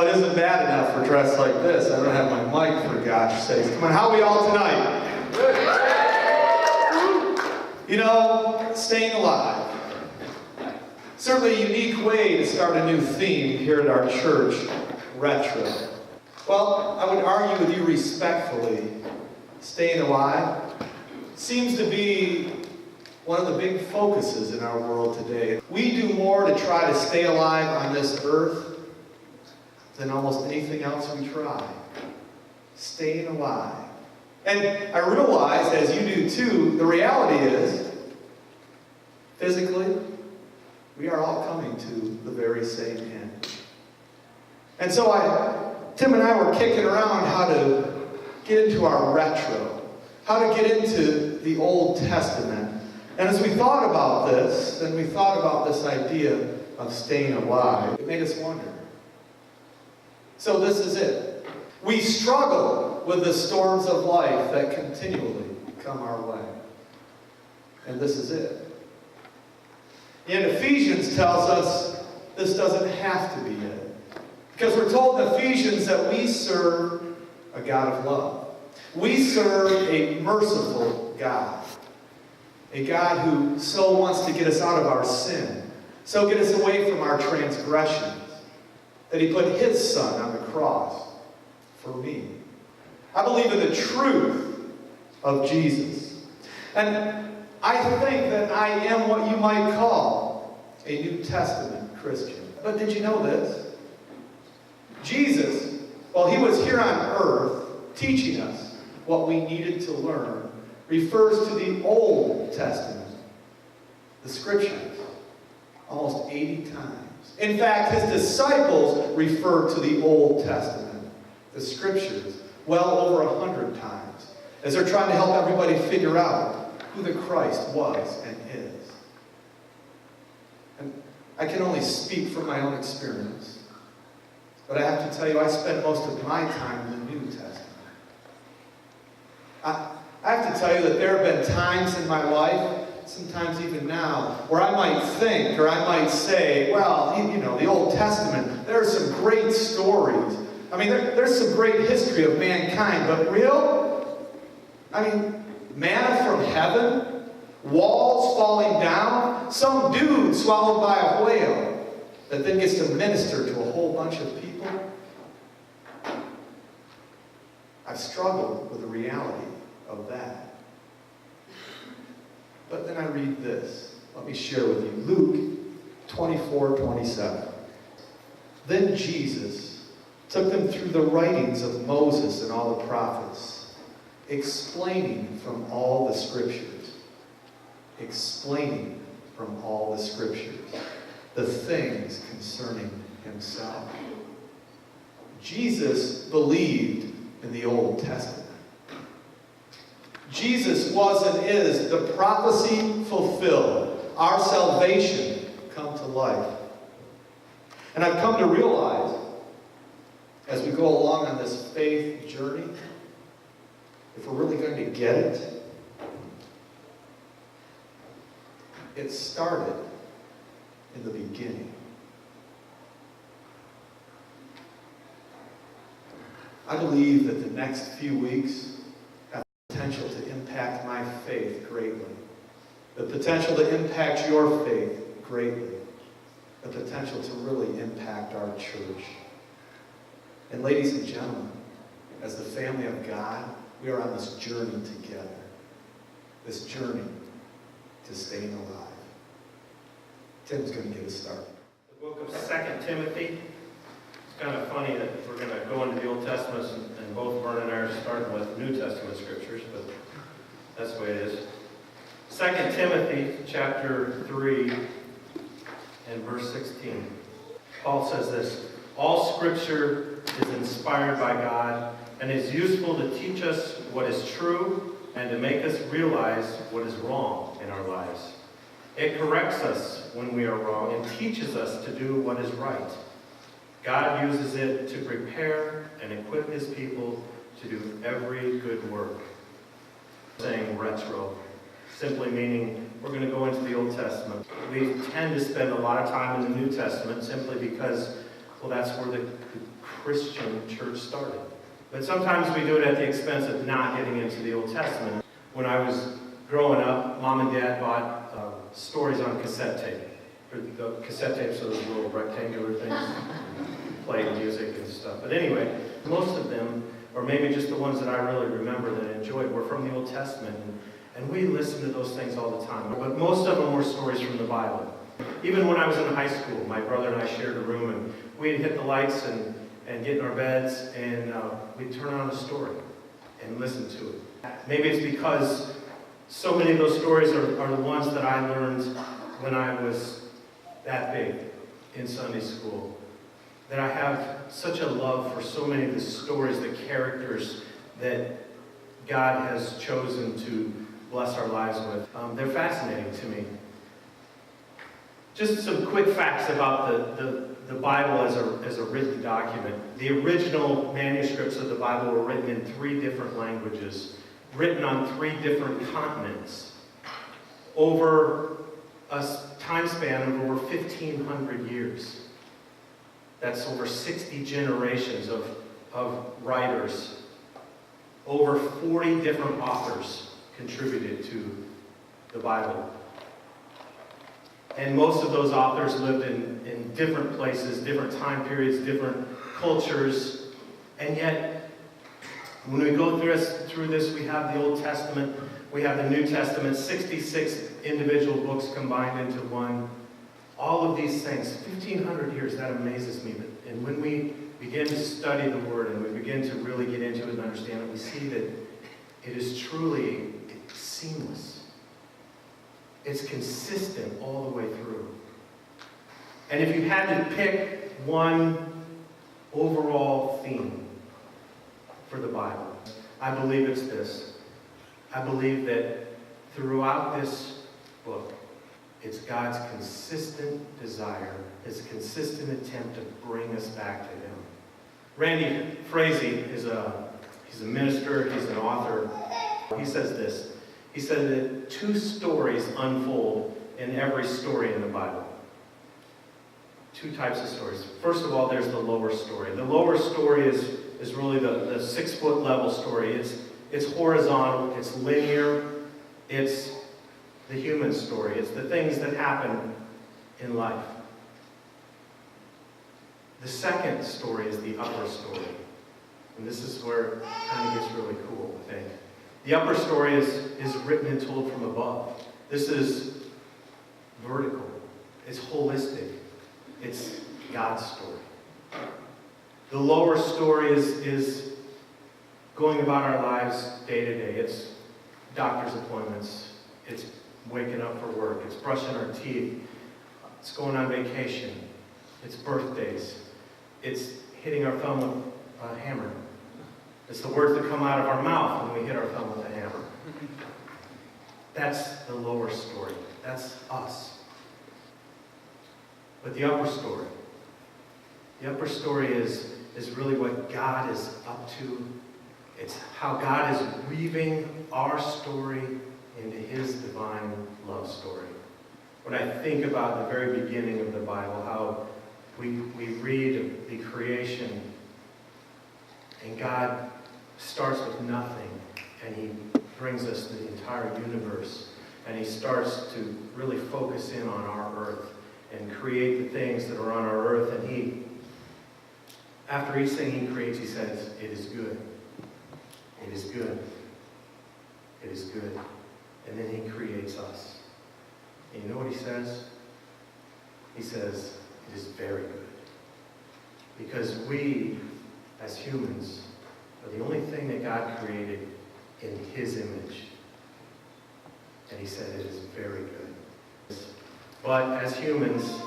it isn't bad enough for dressed like this. I don't have my mic, for gosh sakes. Come on, how are we all tonight? You know, staying alive. Certainly a unique way to start a new theme here at our church, retro. Well, I would argue with you respectfully, staying alive seems to be one of the big focuses in our world today. We do more to try to stay alive on this earth than almost anything else we try. Staying alive. And I realize, as you do too, the reality is, physically, we are all coming to the very same end. And so Tim and I were kicking around how to get into our retro, how to get into the Old Testament. And as we thought about this, and we thought about this idea of staying alive, it made us wonder. So this is it. We struggle with the storms of life that continually come our way. And this is it. And Ephesians tells us this doesn't have to be it. Because we're told in Ephesians that we serve a God of love. We serve a merciful God. A God who so wants to get us out of our sin, so get us away from our transgressions, that He put His Son on the cross for me. I believe in the truth of Jesus. And I think that I am what you might call a New Testament Christian. But did you know this? Jesus, while He was here on earth teaching us what we needed to learn, refers to the Old Testament, the Scriptures, almost 80 times. In fact, His disciples referred to the Old Testament, the Scriptures, well over 100 times, as they're trying to help everybody figure out who the Christ was and is. And I can only speak from my own experience, but I have to tell you, I spent most of my time in the New Testament. I have to tell you that there have been times in my life, sometimes even now, where I might think, or I might say, well, you know, the Old Testament, there are some great stories. I mean, there's some great history of mankind, but real? I mean, manna from heaven, walls falling down, some dude swallowed by a whale that then gets to minister to a whole bunch of people. I've struggled with the reality of that. But then I read this. Let me share with you. Luke 24:27. Then Jesus took them through the writings of Moses and all the prophets, explaining from all the Scriptures. Explaining from all the Scriptures the things concerning Himself. Jesus believed in the Old Testament. Jesus was and is the prophecy fulfilled, our salvation come to life. And I've come to realize, as we go along on this faith journey, if we're really going to get it, it started in the beginning. I believe that the next few weeks have the potential to impact my faith greatly. The potential to impact your faith greatly. The potential to really impact our church. And ladies and gentlemen, as the family of God, we are on this journey together. This journey to staying alive. Tim's going to get us started. The book of 2 Timothy. It's kind of funny that we're going to go into the Old Testament, and both Vern and I are starting with New Testament scriptures, but that's the way it is. 2 Timothy chapter 3 and verse 16. Paul says this, all scripture is inspired by God and is useful to teach us what is true and to make us realize what is wrong in our lives. It corrects us when we are wrong and teaches us to do what is right. God uses it to prepare and equip His people to do every good work. Saying retro, simply meaning we're going to go into the Old Testament. We tend to spend a lot of time in the New Testament simply because, well, that's where the the Christian church started. But sometimes we do it at the expense of not getting into the Old Testament. When I was growing up, Mom and Dad bought stories on cassette tape. The cassette tapes are those little rectangular things, play music and stuff. But anyway, most of them, or maybe just the ones that I really remember that I enjoyed, were from the Old Testament. And we listened to those things all the time. But most of them were stories from the Bible. Even when I was in high school, my brother and I shared a room, and we'd hit the lights and get in our beds, and we'd turn on a story and listen to it. Maybe it's because so many of those stories are the ones that I learned when I was that big in Sunday school, that I have such a love for so many of the stories, the characters that God has chosen to bless our lives with. They're fascinating to me. Just some quick facts about the Bible as a written document. The original manuscripts of the Bible were written in 3 different languages, written on 3 different continents, over a time span of over 1,500 years. That's over 60 generations of writers. Over 40 different authors contributed to the Bible. And most of those authors lived in different places, different time periods, different cultures. And yet, when we go through this, we have the Old Testament, we have the New Testament, 66 individual books combined into one. All of these things, 1,500 years, that amazes me. And when we begin to study the Word and we begin to really get into it and understand it, we see that it is truly seamless. It's consistent all the way through. And if you had to pick one overall theme for the Bible, I believe it's this. I believe that throughout this book, it's God's consistent desire, His consistent attempt to bring us back to Him. Randy Frazee he's a minister, he's an author. He says this. He said that 2 stories unfold in every story in the Bible. 2 types of stories. First of all, there's the lower story. The lower story is really the 6-foot level story. It's horizontal, it's linear, it's the human story. It's the things that happen in life. The second story is the upper story. And this is where it kind of gets really cool, I think. The upper story is written and told from above. This is vertical. It's holistic. It's God's story. The lower story is going about our lives day to day. It's doctor's appointments. It's waking up for work. It's brushing our teeth. It's going on vacation. It's birthdays. It's hitting our thumb with a hammer. It's the words that come out of our mouth when we hit our thumb with a hammer. That's the lower story. That's us. But the upper story is really what God is up to. It's how God is weaving our story into His divine love story. When I think about the very beginning of the Bible, how we read the creation, and God starts with nothing, and He brings us the entire universe, and He starts to really focus in on our earth and create the things that are on our earth, and He, after each thing He creates, He says, "It is good. It is good. It is good." And then He creates us. And you know what He says? He says, "It is very good." Because we, as humans, are the only thing that God created in His image. And He said it is very good. But as humans,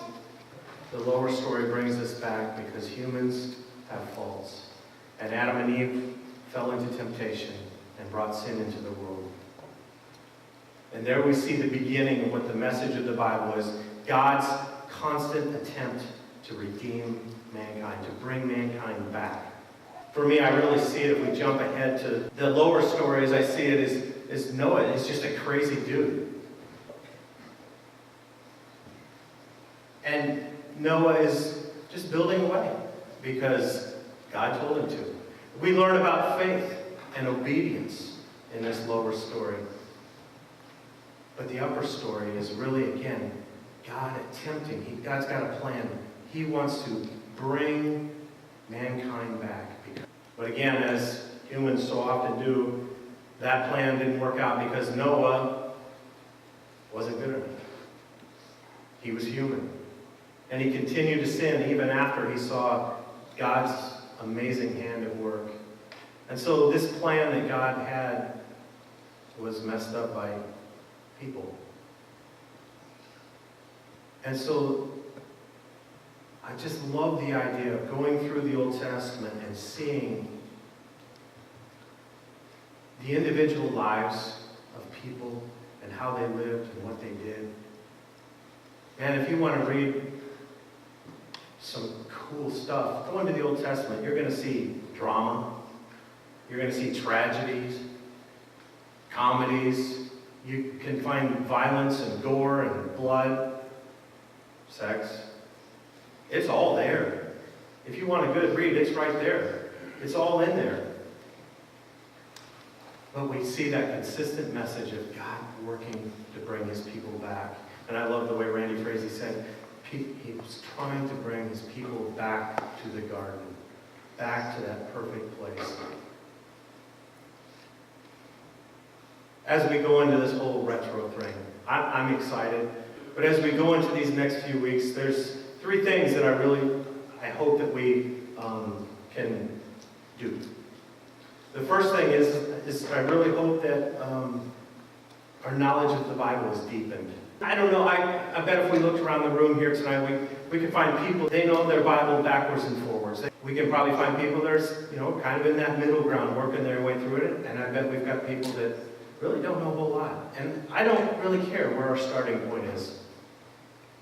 the lower story brings us back because humans have faults. And Adam and Eve fell into temptation and brought sin into the world. And there we see the beginning of what the message of the Bible is. God's constant attempt to redeem mankind, to bring mankind back. For me, I really see it if we jump ahead to the lower stories. I see it as Noah is just a crazy dude. And Noah is just building away. because God told him to. We learn about faith and obedience in this lower story. But the upper story is really, again, God attempting. God's got a plan. He wants to bring mankind back. But again, as humans so often do, that plan didn't work out because Noah wasn't good enough. He was human. And he continued to sin even after he saw God's amazing hand at work. And so this plan that God had was messed up by people. And so I just love the idea of going through the Old Testament and seeing the individual lives of people and how they lived and what they did. And if you want to read some cool stuff, go into the Old Testament. You're going to see drama. You're going to see tragedies, comedies. You can find violence and gore and blood, sex. It's all there. If you want a good read, it's right there. It's all in there. But we see that consistent message of God working to bring his people back. And I love the way Randy Frazee said, he was trying to bring his people back to the garden, back to that perfect place. As we go into this whole retro thing, I'm excited. But as we go into these next few weeks, there's 3 things that I hope that we can do. The first thing is I really hope that our knowledge of the Bible is deepened. I don't know, I bet if we looked around the room here tonight, we could find people, they know their Bible backwards and forwards. We can probably find people that are, kind of in that middle ground, working their way through it. And I bet we've got people that really don't know a whole lot. And I don't really care where our starting point is.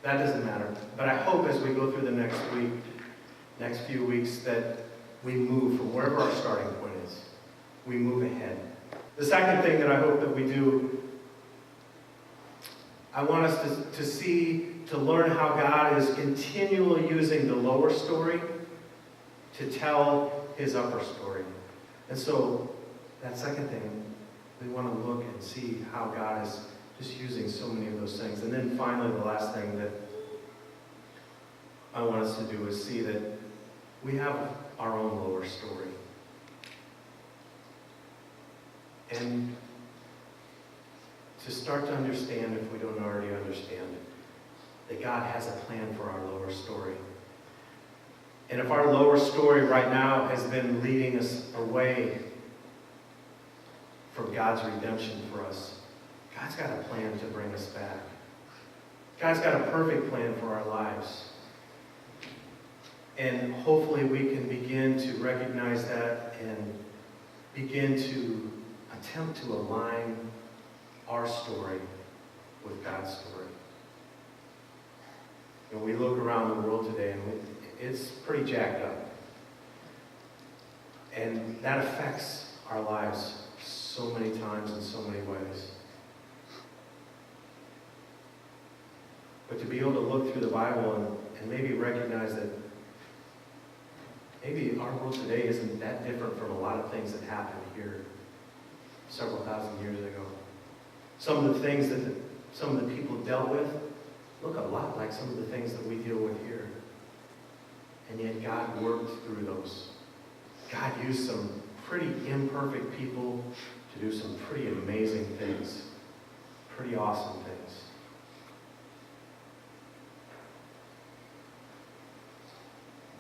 That doesn't matter. But I hope as we go through the next few weeks, that we move from wherever our starting point is. We move ahead. The second thing that I hope that we do, I want us to learn how God is continually using the lower story to tell his upper story. And so, that second thing, we want to look and see how God is just using so many of those things. And then finally, the last thing that I want us to do is see that we have our own lower story. And to start to understand, if we don't already understand it, that God has a plan for our lower story. And if our lower story right now has been leading us away from God's redemption for us, God's got a plan to bring us back. God's got a perfect plan for our lives. And hopefully we can begin to recognize that and begin to attempt to align our story with God's story. We look around the world today and it's pretty jacked up. And that affects our lives so many times in so many ways. But to be able to look through the Bible and maybe recognize that maybe our world today isn't that different from a lot of things that happened here several thousand years ago. Some of the things that some of the people dealt with look a lot like some of the things that we deal with here. And yet God worked through those. God used some pretty imperfect people to do some pretty amazing things, pretty awesome things.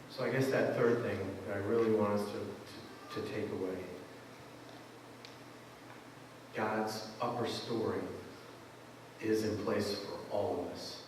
So I guess that third thing that I really want us to take away, God's upper story is in place for all of us.